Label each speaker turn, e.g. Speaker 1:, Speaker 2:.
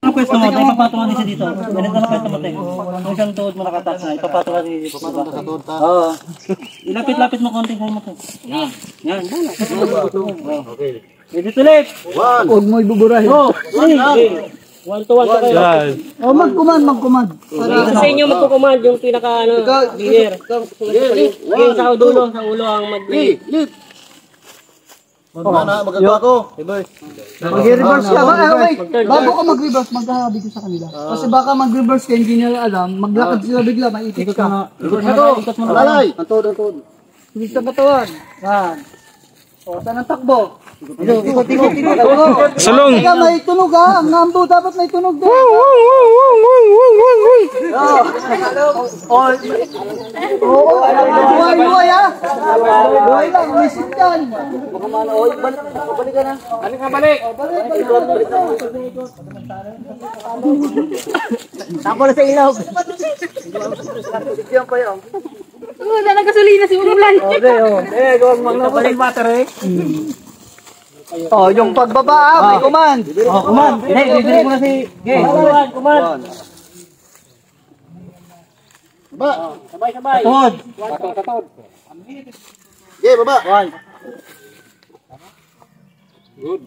Speaker 1: Ang pwesto mo, dahil papatungan din siya dito. Ganito na pwesto mo, te. Kung siyang tuhod mo nakataas na, ipapatungan din dito. Papatungan sa tuhod, ta? Oo. Ilapit-lapit mo konting mo, te. Yan. Yan. Okay. Ready to lift? 1.
Speaker 2: Huwag mo ibuburahin.
Speaker 1: 2, 3. 1 to 1 to kayo.
Speaker 2: O, mag-command.
Speaker 3: Sa inyo magkukumand yung pinaka leader. Yung sa dulo, sa ulo ang mag-lead.
Speaker 1: Lift. Magagawa ko.
Speaker 2: Mag-reverse ka. Wait, bago ka mag-reverse, magkahabi ko sa kanila. Kasi baka mag-reverse ka, hindi nila alam. Maglakad sila bigla, maikot ka.
Speaker 1: Ikot mo na. Ikot mo na. Lalay. Ang tuhod.
Speaker 2: Hindi sa katawan. Yan. O, saan ang takbo? Ikot.
Speaker 4: Sulong.
Speaker 2: Ika, may tunog ha. Ang nambo dapat may tunog din. Buhay ha. Buhay lang, may sityan.
Speaker 1: Balik ka na. Balik ka, balik.
Speaker 3: Tapo na sa ilaw.
Speaker 1: Diyan pa yun.
Speaker 3: Wala na gasolina si Umulan.
Speaker 1: Gawang magbalik battery.
Speaker 2: Oh, yung pagbaba may command.
Speaker 1: Command. Bibili mo na si Gay. Command. Baba. Sabay. Tuhod. Gay, baba. 1. Good.